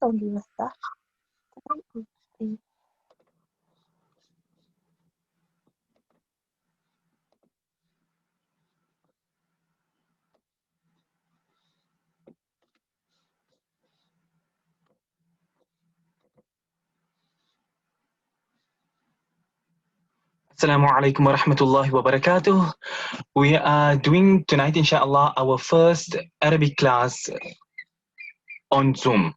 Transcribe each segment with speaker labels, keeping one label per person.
Speaker 1: don't give us that. Please.
Speaker 2: Assalamu alaikum wa rahmatullahi wa barakatuh. We are doing tonight, inshallah, our first Arabic class on Zoom.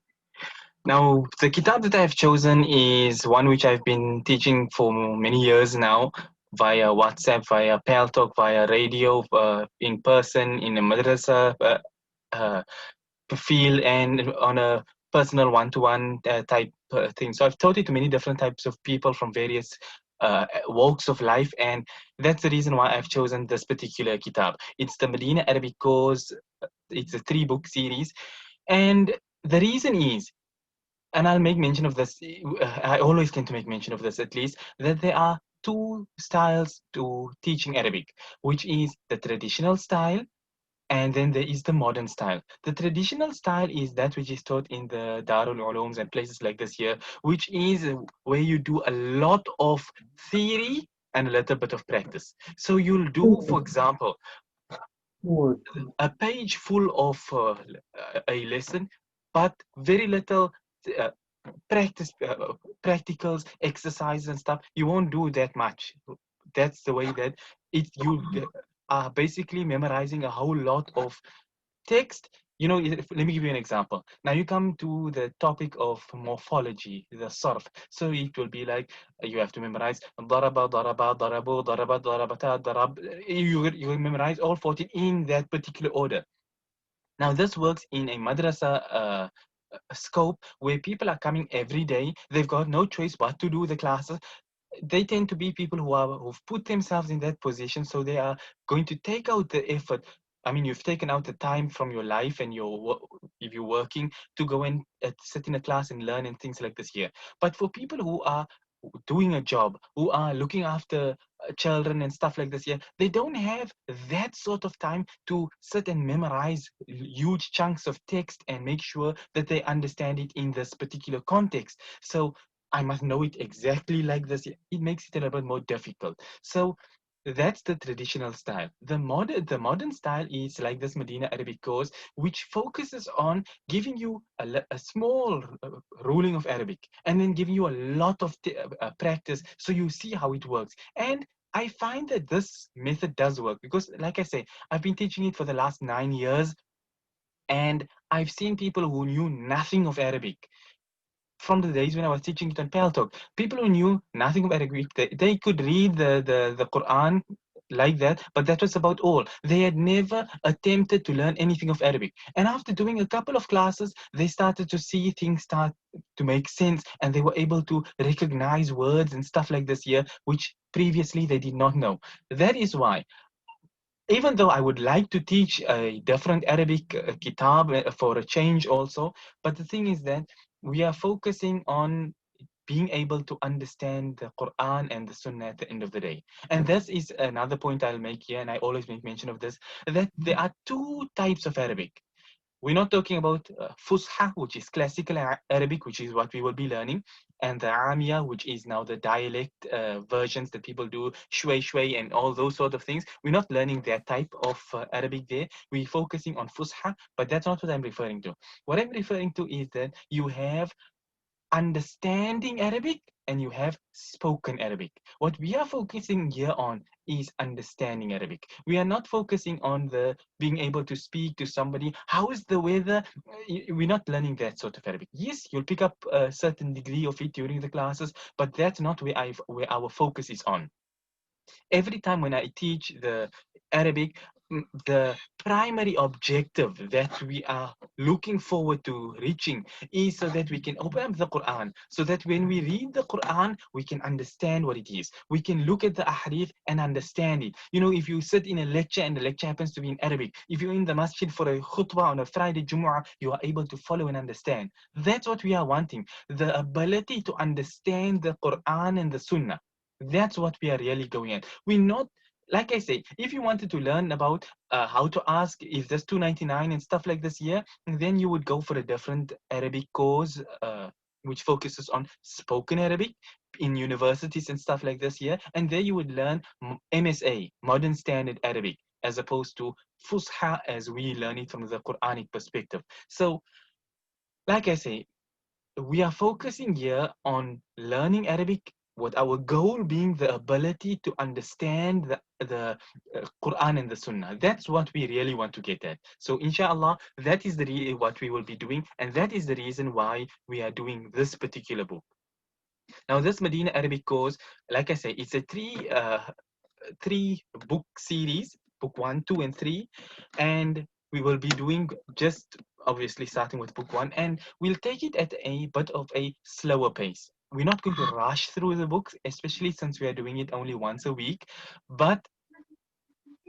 Speaker 2: Now, the kitab that I have chosen is one which I've been teaching for many years now via WhatsApp, via Pal Talk, via radio, in person, in a madrasa uh, feel, and on a personal one-to-one type thing. So I've taught it to many different types of people from various walks of life, and that's the reason why I've chosen this particular kitab. It's the Medina Arabic course. It's a 3-book series, and the reason is, and I'll make mention of this, I always tend to make mention of this at least, that there are two styles to teaching Arabic, which is the traditional style, and then there is the modern style. The traditional style is that which is taught in the Darul Ulooms and places like this here, which is where you do a lot of theory and a little bit of practice. So you'll do, for example, a page full of a lesson, but very little uh, practice, practicals, exercises and stuff. You won't do that much. That's the way that you are basically memorizing a whole lot of text. Let me give you an example. Now you come to the topic of morphology, the sarf. So it will be like you have to memorize daraba, daraba, darabu, daraba, darabata, darab. You memorize all 14 in that particular order. Now this works in a madrasa scope where people are coming every day. They've got no choice but to do the classes. They tend to be people who've put themselves in that position, so they are going to take out the effort. I mean, you've taken out the time from your life and if you're working to go and sit in a class and learn and things like this here. But for people who are doing a job, who are looking after children and stuff like this here, they don't have that sort of time to sit and memorize huge chunks of text and make sure that they understand it in this particular context. So I must know it exactly like this. It makes it a little bit more difficult. So that's the traditional style. The modern style is like this Medina Arabic course, which focuses on giving you a small ruling of Arabic and then giving you a lot of practice so you see how it works. And I find that this method does work because, like I say, I've been teaching it for the last 9 years, and I've seen people who knew nothing of Arabic from the days when I was teaching it on Talk. People who knew nothing of Arabic, they could read the Quran like that, but that was about all. They had never attempted to learn anything of Arabic. And after doing a couple of classes, they started to see things start to make sense, and they were able to recognize words and stuff like this here, which previously they did not know. That is why, even though I would like to teach a different Arabic kitab for a change also, but the thing is that we are focusing on being able to understand the Quran and the Sunnah at the end of the day. And this is another point I'll make here, and I always make mention of this, that there are two types of Arabic. We're not talking about Fus'ha, which is classical Arabic, which is what we will be learning, and the Amiya, which is now the dialect versions that people do, Shway Shway and all those sort of things. We're not learning that type of Arabic there. We're focusing on Fus'ha, but that's not what I'm referring to. What I'm referring to is that you have understanding Arabic and you have spoken Arabic. What we are focusing here on is understanding Arabic. We are not focusing on the being able to speak to somebody. How is the weather? We're not learning that sort of Arabic. Yes, you'll pick up a certain degree of it during the classes, but that's not where our focus is on. Every time when I teach the Arabic, the primary objective that we are looking forward to reaching is so that we can open up the Quran, so that when we read the Quran, we can understand what it is. We can look at the ahadith and understand it. If you sit in a lecture and the lecture happens to be in Arabic, if you're in the masjid for a khutbah on a Friday Jumu'ah, you are able to follow and understand. That's what we are wanting, the ability to understand the Quran and the Sunnah. That's what we are really going at. We're not, like I say, if you wanted to learn about how to ask if there's 299 and stuff like this, yeah, then you would go for a different Arabic course, which focuses on spoken Arabic in universities and stuff like this, yeah. And there you would learn MSA, Modern Standard Arabic, as opposed to Fus'ha as we learn it from the Quranic perspective. So, like I say, we are focusing here on learning Arabic, with our goal being the ability to understand the Quran and the Sunnah. That's what we really want to get at. So, inshallah, that is what we will be doing, and that is the reason why we are doing this particular book. Now, this Medina Arabic course, like I say, it's a three book series, book 1, 2, and 3, and we will be doing just obviously starting with book 1, and we'll take it at a bit of a slower pace. We're not going to rush through the books, especially since we are doing it only once a week. But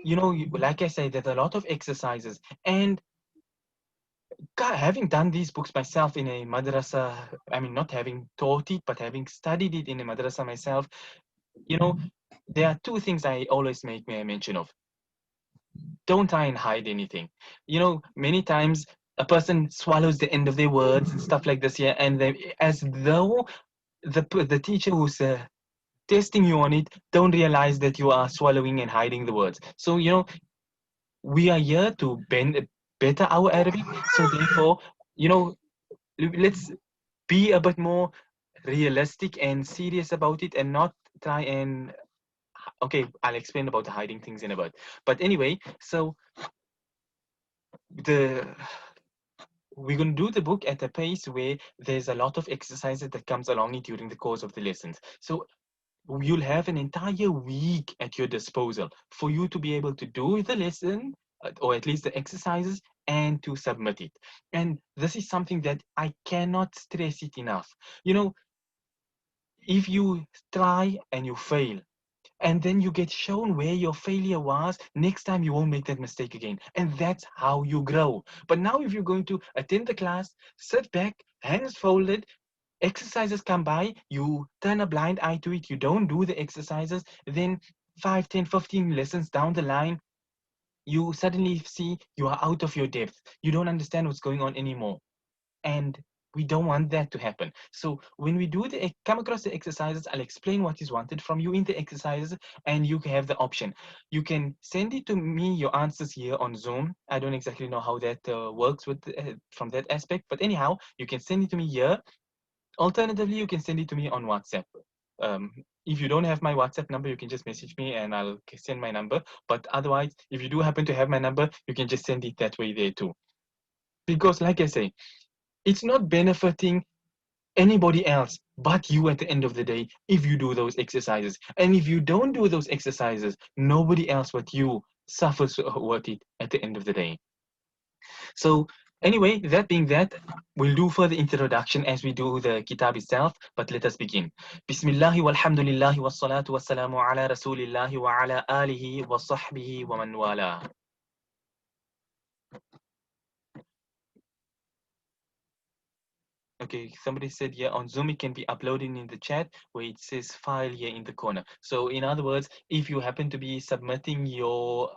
Speaker 2: like I said, there's a lot of exercises, and having done these books myself in a madrasa, I mean, not having taught it, but having studied it in a madrasa myself, there are two things I always make mention of. Don't try and hide anything. Many times a person swallows the end of their words and stuff like this here, and they, as though the teacher who's testing you on it don't realize that you are swallowing and hiding the words. So we are here to better our Arabic. So therefore, let's be a bit more realistic and serious about it, and not try and okay, I'll explain about the hiding things in a bit. But anyway, so the we're going to do the book at a pace where there's a lot of exercises that comes along it during the course of the lessons. So you'll have an entire week at your disposal for you to be able to do the lesson, or at least the exercises, and to submit it. And this is something that I cannot stress it enough. If you try and you fail, and then you get shown where your failure was, next time you won't make that mistake again. And that's how you grow. But now if you're going to attend the class, sit back, hands folded, exercises come by, you turn a blind eye to it, you don't do the exercises, then 5, 10, 15 lessons down the line, you suddenly see you are out of your depth. You don't understand what's going on anymore. And we don't want that to happen. So when we come across the exercises, I'll explain what is wanted from you in the exercises, and you have the option. You can send it to me, your answers here on Zoom. I don't exactly know how that works from that aspect, but anyhow, you can send it to me here. Alternatively, you can send it to me on WhatsApp. If you don't have my WhatsApp number, you can just message me and I'll send my number. But otherwise, if you do happen to have my number, you can just send it that way there too. Because like I say, it's not benefiting anybody else but you at the end of the day if you do those exercises. And if you don't do those exercises, nobody else but you suffers with it at the end of the day. So anyway, that being that, we'll do further introduction as we do the kitab itself, but let us begin. Bismillah walhamdulillah wassalatu wassalamu ala rasulillahi wa ala alihi wa sahbihi wa man wala. Okay, somebody said, yeah, on Zoom it can be uploaded in the chat where it says file here in the corner. So in other words, if you happen to be submitting your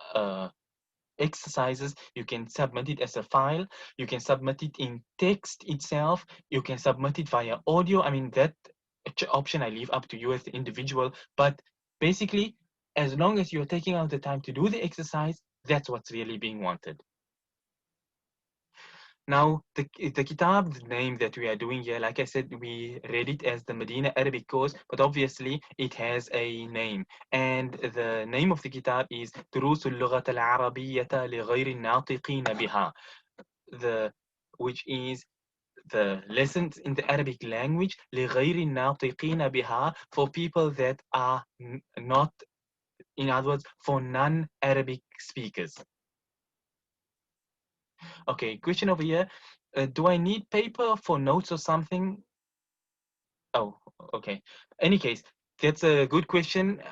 Speaker 2: exercises, you can submit it as a file, you can submit it in text itself, you can submit it via audio. I mean, that option I leave up to you as the individual, but basically, as long as you're taking out the time to do the exercise, that's what's really being wanted. Now, the kitab, the name that we are doing here, like I said, we read it as the Medina Arabic course, but obviously it has a name. And the name of the kitab is دروس اللغة العربية لغير الناطقين بها, which is the lessons in the Arabic language لغير الناطقين بها, for people that are not, in other words, for non-Arabic speakers. Okay, question over here. Do I need paper for notes or something? Oh, okay. Any case, that's a good question.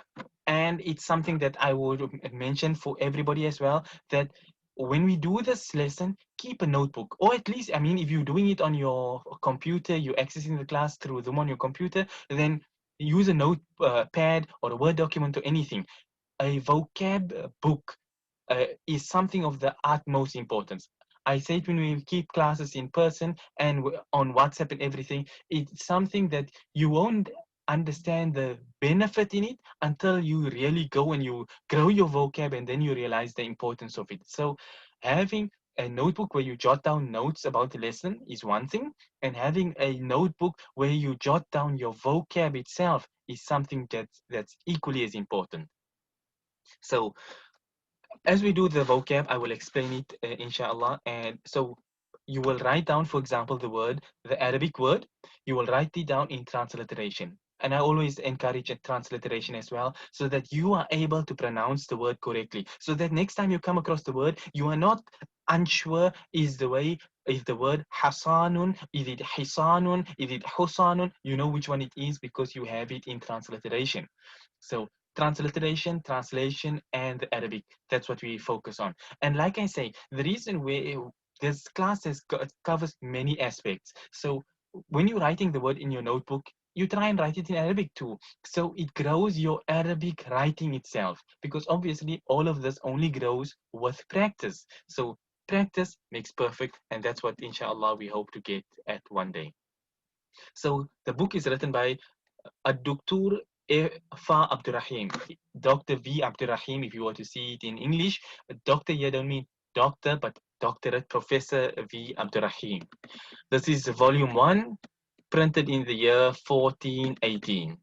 Speaker 2: And it's something that I would mention for everybody as well, that when we do this lesson, keep a notebook. Or at least, I mean, if you're doing it on your computer, you're accessing the class through Zoom on your computer, then use a notepad or a Word document or anything. A vocab book is something of the utmost importance. I say it when we keep classes in person and on WhatsApp and everything, it's something that you won't understand the benefit in it until you really go and you grow your vocab and then you realize the importance of it. So having a notebook where you jot down notes about the lesson is one thing, and having a notebook where you jot down your vocab itself is something that's equally as important. So as we do the vocab, I will explain it, inshallah. And so you will write down, for example, the Arabic word, you will write it down in transliteration. And I always encourage a transliteration as well, so that you are able to pronounce the word correctly. So that next time you come across the word, you are not unsure is the word hasanun, is it hisanun, is it husanun? You know which one it is because you have it in transliteration. So transliteration, translation, and the Arabic. That's what we focus on. And like I say, the reason this class covers many aspects. So when you're writing the word in your notebook, you try and write it in Arabic too. So it grows your Arabic writing itself, because obviously all of this only grows with practice. So practice makes perfect, and that's what inshallah we hope to get at one day. So the book is written by الدكتور Fa Abdurrahim, Dr. V. Abdurrahim, if you were to see it in English. Doctor here don't mean doctor, but doctorate Professor V. Abdurrahim. This is volume 1, printed in the year 1418,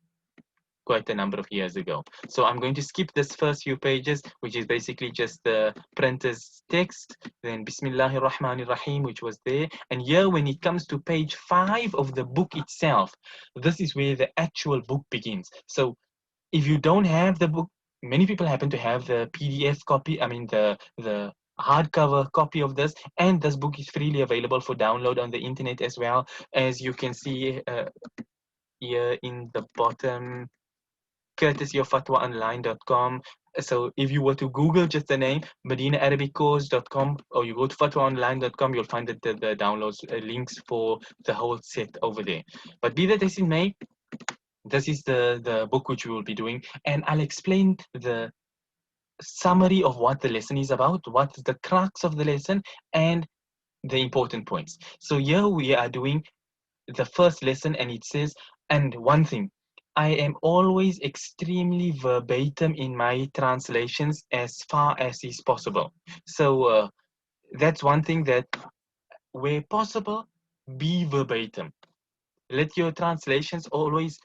Speaker 2: quite a number of years ago. So I'm going to skip this first few pages, which is basically just the printer's text, then Bismillahir Rahmanir Rahim, which was there. And here, when it comes to page 5 of the book itself, this is where the actual book begins. So if you don't have the book, many people happen to have the PDF copy, I mean the hardcover copy of this, and this book is freely available for download on the internet as well. As you can see here in the bottom, courtesy of fatwaonline.com. So if you were to Google just the name MadinaArabicCourse.com, or you go to fatwaonline.com, you'll find that the downloads links for the whole set over there. But be that as it may, this is the book which we will be doing, and I'll explain the summary of what the lesson is about, what's the crux of the lesson, and the important points. So here we are doing the first lesson, and it says, and one thing, I am always extremely verbatim in my translations as far as is possible. So that's one thing, that where possible, be verbatim. Let your translations always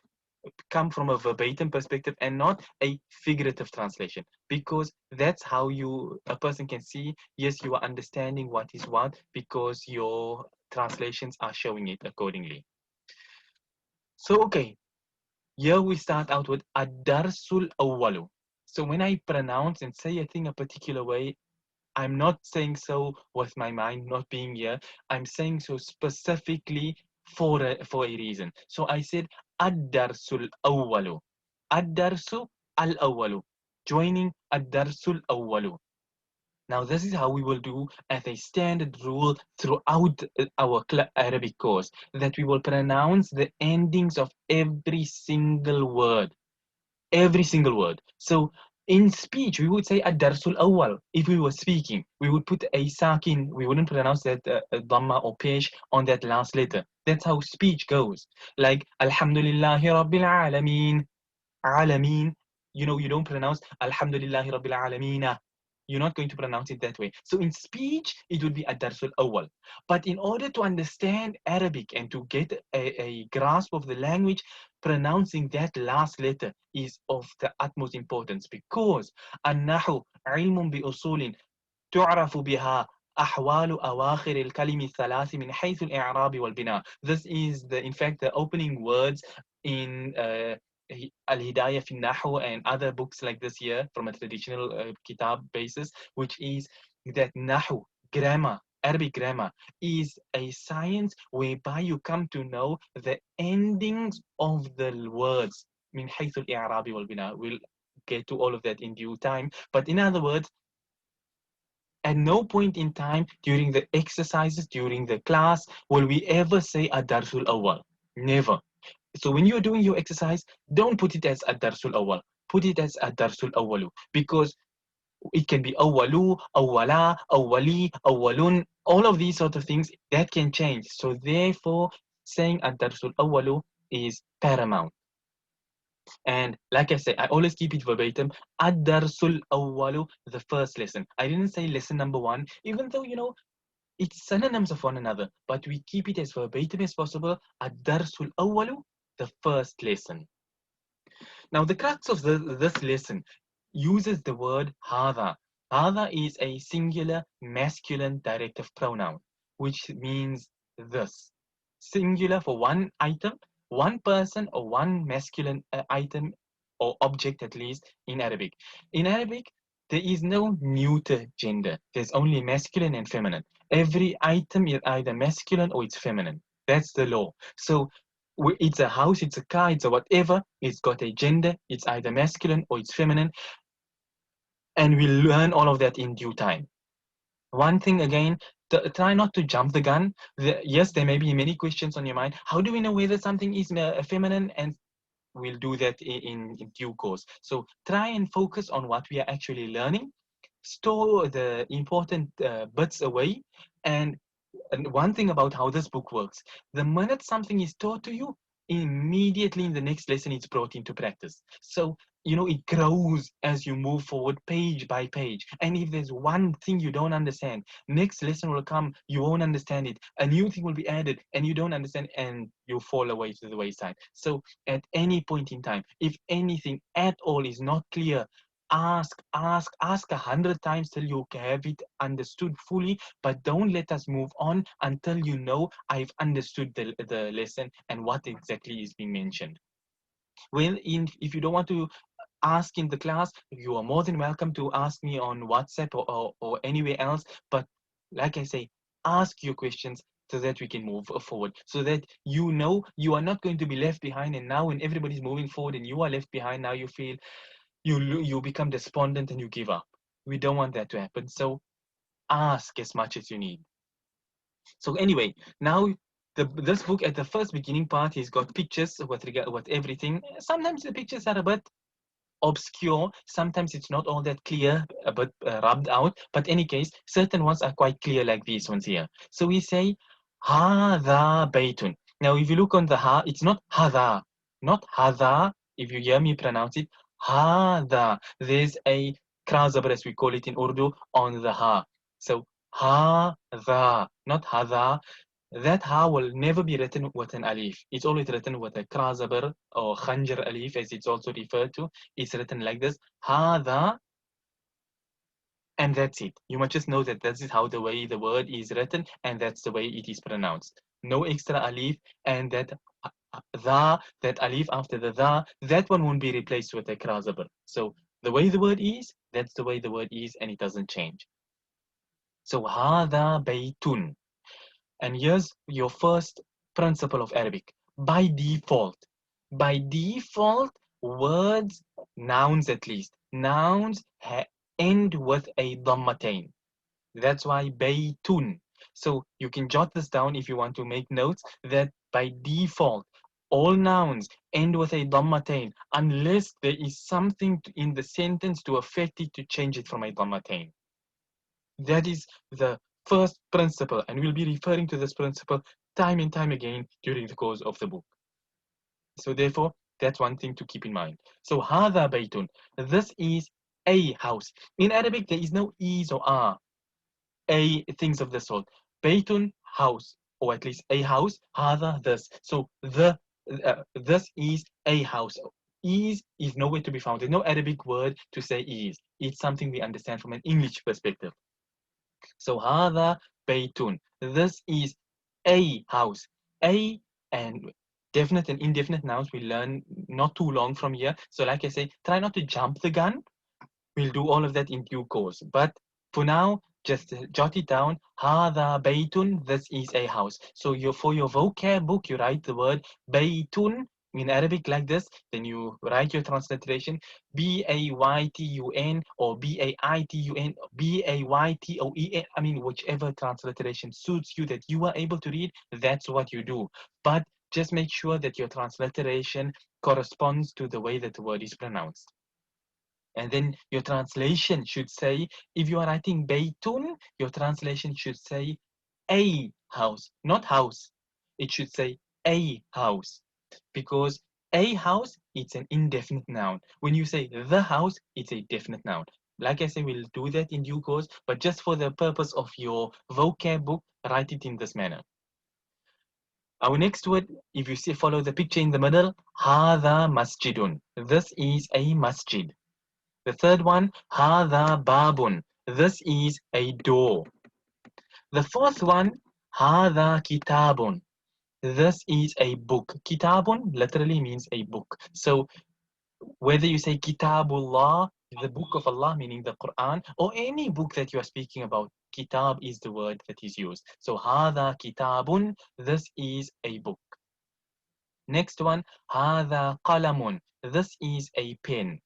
Speaker 2: come from a verbatim perspective and not a figurative translation, because that's how a person can see, yes, you are understanding what is what, because your translations are showing it accordingly. So okay, here we start out with ad-darsul awwalu. So when I pronounce and say a thing a particular way, I'm not saying so with my mind not being here. I'm saying so specifically for a reason. So I said ad-darsul awwalu. Ad-darsu al-awwalu. Joining ad-darsul awwalu. Now, this is how we will do as a standard rule throughout our Arabic course, that we will pronounce the endings of every single word. Every single word. So in speech, we would say ad-darsul awwal. If we were speaking, we would put a sakin. We wouldn't pronounce that dhamma or pesh on that last letter. That's how speech goes. Like Alhamdulillahi Rabbil Alameen. Alameen. You don't pronounce Alhamdulillahi Rabbil Alameen. You're not going to pronounce it that way. So in speech, it would be ad-darsul awwal. But in order to understand Arabic and to get a grasp of the language, pronouncing that last letter is of the utmost importance, because النحو علم بأصول تعرف بها أحوال أواخر الكلم الثلاث من حيث الإعراب والبناء. This is in fact the opening words in Al-Hidayah fi Nahu and other books like this here from a traditional kitab basis, which is that Nahu, grammar, Arabic grammar, is a science whereby you come to know the endings of the words. من حيث الإعراب والبناء. We'll get to all of that in due time. But in other words, at no point in time during the exercises, during the class, will we ever say ad-darsul awwal. Never. So when you're doing your exercise, don't put it as ad-darsul awwal. Put it as ad-darsul awwalu. Because It can be أولو, أولا, أولي, أولون. All of these sort of things that can change. So therefore, saying الدرس الأول is paramount. And like I said, I always keep it verbatim. الدرس الأول, the first lesson. I didn't say lesson number one, even though, it's synonyms of one another, but we keep it as verbatim as possible. الدرس الأول, the first lesson. Now, the crux of this lesson uses the word هذا. هذا is a singular masculine directive pronoun, which means this. Singular for one item, one person, or one masculine item or object, at least in Arabic. In Arabic, there is no neuter gender. There's only masculine and feminine. Every item is either masculine or it's feminine. That's the law. So it's a house, it's a car, it's a whatever. It's got a gender. It's either masculine or it's feminine. And we'll learn all of that in due time. One thing again, try not to jump the gun. Yes, there may be many questions on your mind. How do we know whether something is feminine? And we'll do that in due course. So try and focus on what we are actually learning. Store the important bits away. And one thing about how this book works, the minute something is taught to you, immediately in the next lesson it's brought into practice. So it grows as you move forward page by page. And if there's one thing you don't understand, next lesson will come, you won't understand it, a new thing will be added and you don't understand, and you fall away to the wayside. So at any point in time, if anything at all is not clear, ask 100 times till you have it understood fully, but don't let us move on until you know I've understood the lesson and what exactly is being mentioned. Well, if you don't want to ask in the class, you are more than welcome to ask me on WhatsApp or anywhere else. But like I say, ask your questions so that we can move forward, so that you are not going to be left behind. And now when everybody's moving forward and you are left behind, now you feel you become despondent and you give up. We don't want that to happen. So ask as much as you need. So anyway, now this book at the first beginning part, he's got pictures with everything. Sometimes the pictures are a bit obscure. Sometimes it's not all that clear, but rubbed out. But any case, certain ones are quite clear, like these ones here. So we say هذا بيت. Now, if you look on the ha, it's not هذا, not هذا. If you hear me pronounce it, هذا. There's a krazabar, as we call it in Urdu, on the ha. So هذا, not هذا. That ha will never be written with an alif. It's always written with a krazabar or khanjar alif, as it's also referred to. It's written like this, hada, and that's it. You must just know that this is how the way the word is written, and that's the way it is pronounced. No extra alif, and that that alif after the that one won't be replaced with a krazabar. So the way the word is, that's the way the word is, and it doesn't change. So hada baytun. And here's your first principle of Arabic. By default, words, nouns at least, nouns end with a dhammatain. That's why baytun. So you can jot this down if you want to make notes, that by default, all nouns end with a dhammatain unless there is something in the sentence to affect it to change it from a dhammatain. That is the first principle, and we'll be referring to this principle time and time again during the course of the book. So therefore, that's one thing to keep in mind. So هذا بيت. This is a house. In Arabic, there is no is or are. A things of the sort. Baytun, house, or at least a house. هذا, this. So this is a house. Is nowhere to be found. There's no Arabic word to say is. It's something we understand from an English perspective. So هذا بيت. This is a house. A and definite and indefinite nouns we learn not too long from here. So like I say, try not to jump the gun. We'll do all of that in due course. But for now, just jot it down. هذا بيت. This is a house. So for your vocab book, you write the word بيت in Arabic like this. Then you write your transliteration Baytun or Baitun, Baytoen. I mean, whichever transliteration suits you that you are able to read, that's what you do. But just make sure that your transliteration corresponds to the way that the word is pronounced. And then your translation should say, if you are writing Baytun, your translation should say a house, not house. It should say a house, because a house, it's an indefinite noun. When you say the house, it's a definite noun. Like I say, we'll do that in due course, but just for the purpose of your vocab book, write it in this manner. Our next word, if you see, follow the picture in the middle, هذا masjidun. This is a masjid. The third one, هذا باب. This is a door. The fourth one, هذا كتاب. This is a book. Kitabun literally means a book. So whether you say Kitabullah, the book of Allah, meaning the Quran, or any book that you are speaking about, Kitab is the word that is used. So هذا كتاب, this is a book. Next one, هذا قلم. This is a pen.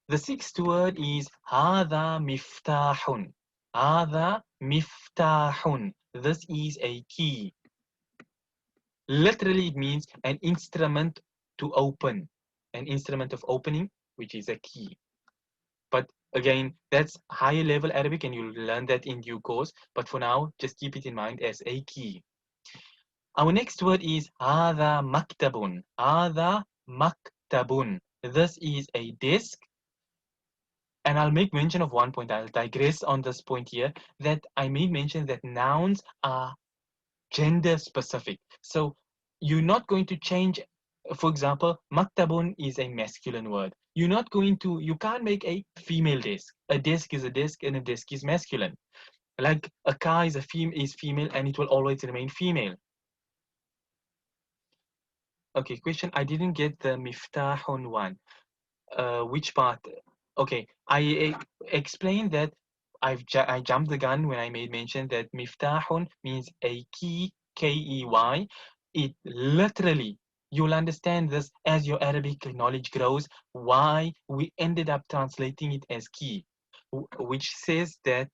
Speaker 2: The sixth word is هذا مفتاح. هذا مفتاح. This is a key. Literally, it means an instrument to open, an instrument of opening, which is a key. But again, that's higher level Arabic, and you'll learn that in due course. But for now, just keep it in mind as a key. Our next word is هذا مكتب. هذا مكتب. This is a desk. And I'll make mention of one point. I'll digress on this point here, that I made mention that nouns are gender specific. So you're not going to change, for example, maktabun is a masculine word. You can't make a female desk. A desk is a desk and a desk is masculine. Like a car is female and it will always remain female. Okay, question. I didn't get the miftahun one. Which part? Okay, I explained that I jumped the gun when I made mention that miftahun means a key, Key. It literally, you'll understand this as your Arabic knowledge grows, why we ended up translating it as key, which says that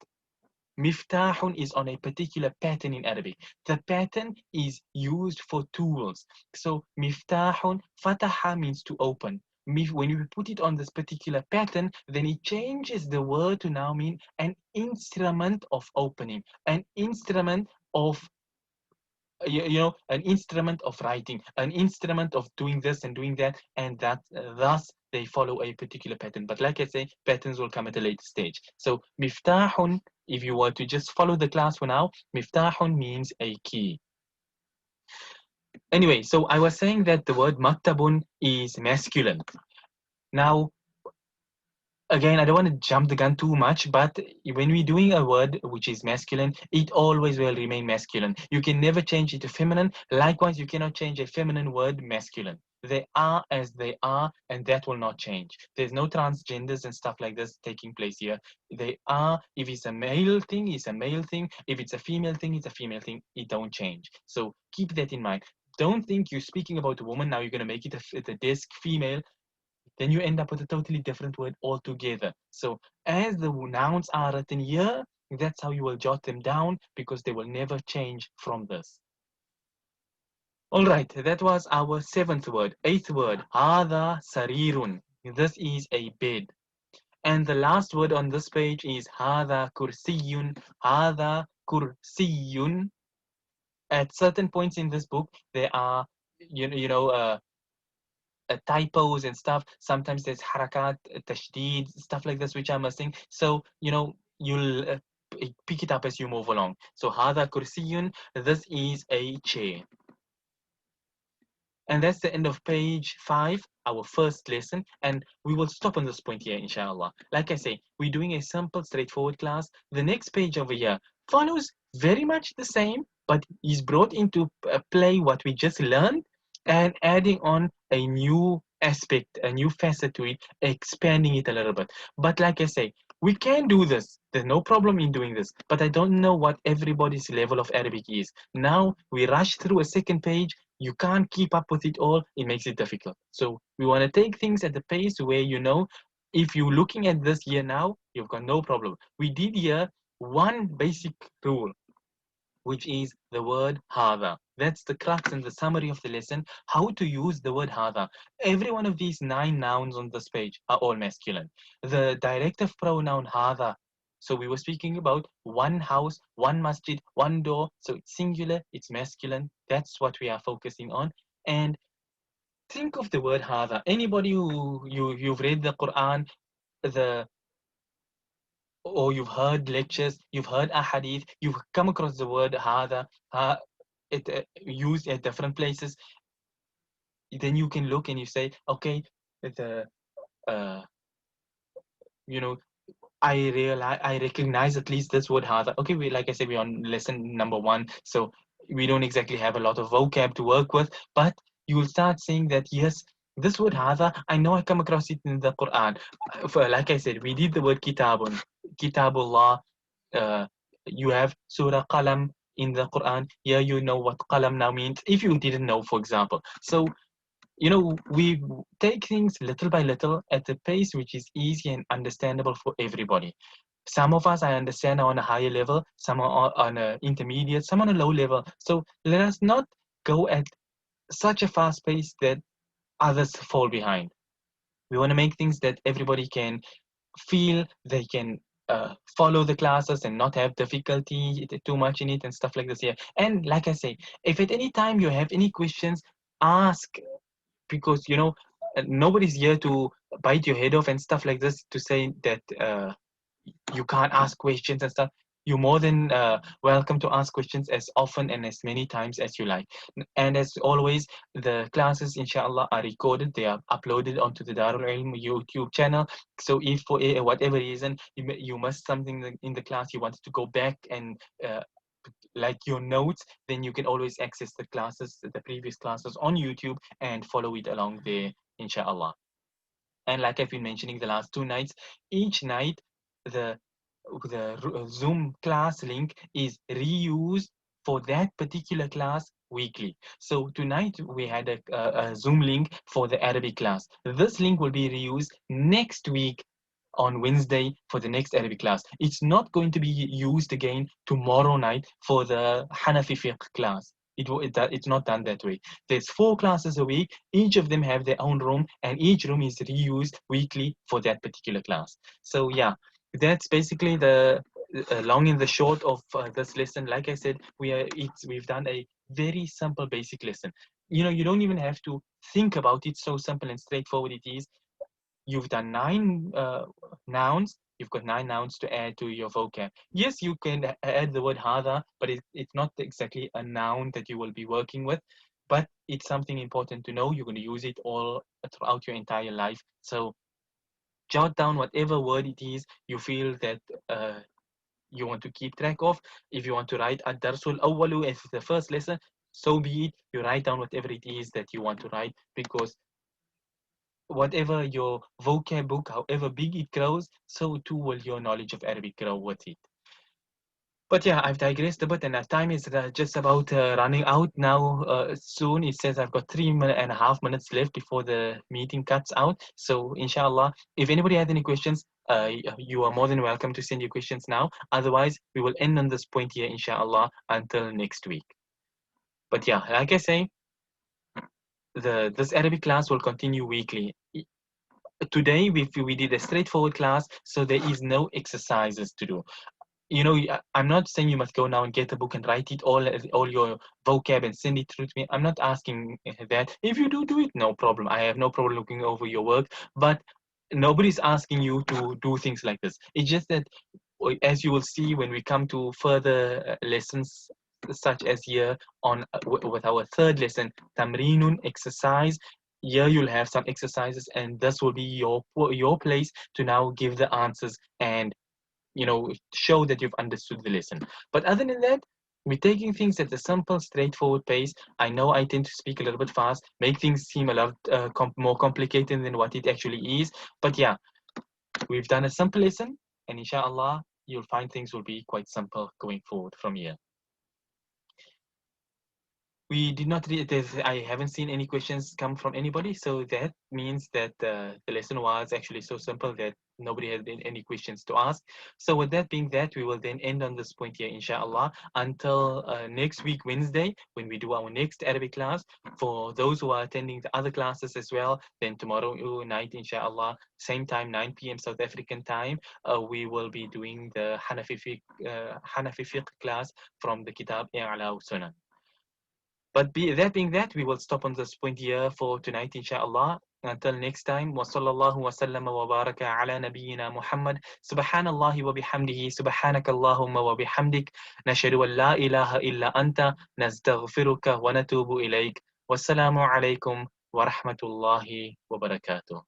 Speaker 2: Miftahun is on a particular pattern in Arabic. The pattern is used for tools. So Miftahun, Fataha means to open. When you put it on this particular pattern, then it changes the word to now mean an instrument of opening, an instrument of an instrument of writing, an instrument of doing this and doing that, and that thus they follow a particular pattern. But like I say, patterns will come at a later stage. So miftahun, if you were to just follow the class for now, miftahun means a key. Anyway, so I was saying that the word maktabun is masculine. Now, again, I don't want to jump the gun too much, but when we're doing a word which is masculine, it always will remain masculine. You can never change it to feminine. Likewise, you cannot change a feminine word masculine. They are as they are, and that will not change. There's no transgenders and stuff like this taking place here. They are, if it's a male thing, it's a male thing. If it's a female thing, it's a female thing. It don't change. So keep that in mind. Don't think you're speaking about a woman, now you're going to make it a desk female, then you end up with a totally different word altogether. So as the nouns are written here, that's how you will jot them down, because they will never change from this. All right, that was our seventh word. Eighth word, هذا سرير. This is a bed. And the last word on this page is هذا كرسي. هذا كرسي. At certain points in this book, there are, typos and stuff. Sometimes there's harakat, tashdid, stuff like this, which I'm missing. So, you'll pick it up as you move along. So, hada kursiyun, this is a chair. And that's the end of page 5, our first lesson. And we will stop on this point here, inshallah. Like I say, we're doing a simple, straightforward class. The next page over here follows very much the same, but is brought into play what we just learned and adding on a new aspect, a new facet to it, expanding it a little bit. But like I say, we can do this. There's no problem in doing this. But I don't know what everybody's level of Arabic is. Now we rush through a second page. You can't keep up with it all. It makes it difficult. So we want to take things at the pace where, if you're looking at this here now, you've got no problem. We did here one basic rule. which is the word hada. That's the crux and the summary of the lesson, how to use the word hada. Every one of these 9 nouns on this page are all masculine. The directive pronoun hada, so we were speaking about one house, one masjid, one door, so it's singular, it's masculine. That's what we are focusing on. And think of the word hada. Anybody who you've read the Quran, the or you've heard lectures, you've heard a hadith, you've come across the word hada, it used at different places, then you can look and you say, okay, the uh, you know, I recognize at least this word hada. Okay, we, like I said, we're on lesson number 1, so we don't exactly have a lot of vocab to work with, but you will start saying that yes, this word hada, I know I come across it in the Quran. Like I said, we did the word kitabun, kitabullah. You have Surah Qalam in the Quran. Yeah, you know what Qalam now means. If you didn't know, for example. So, we take things little by little at a pace which is easy and understandable for everybody. Some of us, I understand, are on a higher level, some are on an intermediate, some on a low level. So let us not go at such a fast pace that others fall behind. We want to make things that everybody can feel, they can follow the classes and not have difficulty too much in it and stuff like this. Yeah. And like I say, if at any time you have any questions, ask, because nobody's here to bite your head off and stuff like this to say that you can't ask questions and stuff. You're more than welcome to ask questions as often and as many times as you like. And as always, the classes, inshallah, are recorded. They are uploaded onto the Darul Ilm YouTube channel. So if for whatever reason you missed something in the class, you wanted to go back and like your notes, then you can always access the classes, the previous classes on YouTube and follow it along there, inshallah. And like I've been mentioning the last 2 nights, each night the Zoom class link is reused for that particular class weekly. So tonight we had a Zoom link for the Arabic class. This link will be reused next week on Wednesday for the next Arabic class. It's not going to be used again tomorrow night for the Hanafi fiqh class. It's not done that way. There's 4 classes a week. Each of them have their own room, and each room is reused weekly for that particular class. So yeah, that's basically the long and the short of this lesson. Like I said, we've done a very simple basic lesson. You don't even have to think about it. So simple and straightforward it is. You've done 9 nouns. You've got 9 nouns to add to your vocab. Yes, you can add the word hada, but it's not exactly a noun that you will be working with. But it's something important to know. You're going to use it all throughout your entire life. So jot down whatever word it is you feel that you want to keep track of. If you want to write ad-darsul awwalu as the first lesson, so be it. You write down whatever it is that you want to write, because whatever your vocab book, however big it grows, so too will your knowledge of Arabic grow with it. But yeah, I've digressed a bit, and our time is just about running out now. Soon it says I've got 3.5 minutes left before the meeting cuts out. So inshallah, if anybody has any questions, you are more than welcome to send your questions now. Otherwise, we will end on this point here, inshallah, until next week. But yeah, like I say, this Arabic class will continue weekly. Today we did a straightforward class, so there is no exercises to do. I'm not saying you must go now and get a book and write it all your vocab and send it through to me. I'm not asking that. If you do it, no problem. I have no problem looking over your work, but nobody's asking you to do things like this. It's just that, as you will see when we come to further lessons, such as here on with our 3rd lesson, tamrinun, exercise. Here you'll have some exercises, and this will be your place to now give the answers and show that you've understood the lesson. But other than that, we're taking things at a simple, straightforward pace. I know I tend to speak a little bit fast, make things seem a lot more complicated than what it actually is. But yeah, we've done a simple lesson, and inshallah, you'll find things will be quite simple going forward from here. we did not read this. I haven't seen any questions come from anybody, so that means that the lesson was actually so simple that nobody had any questions to ask. So with that being that, we will then end on this point here, inshallah, until next week, Wednesday, when we do our next Arabic class. For those who are attending the other classes as well, then tomorrow night, inshallah, same time, 9 p.m. South African time, we will be doing the Hanafi fiqh class from the Kitab I'ala Sunnah. But that being that, we will stop on this point here for tonight, inshallah. Until next time, wa sallallahu wa sallama wa baraka ala nabiyyina Muhammad. Subhanallah wa bihamdihi, subhanakallahumma wa bihamdik. Nashhadu an la ilaha illa anta, nastaghfiruka wa natubu ilayk. Wassalamu alaikum wa rahmatullahi wa barakatuh.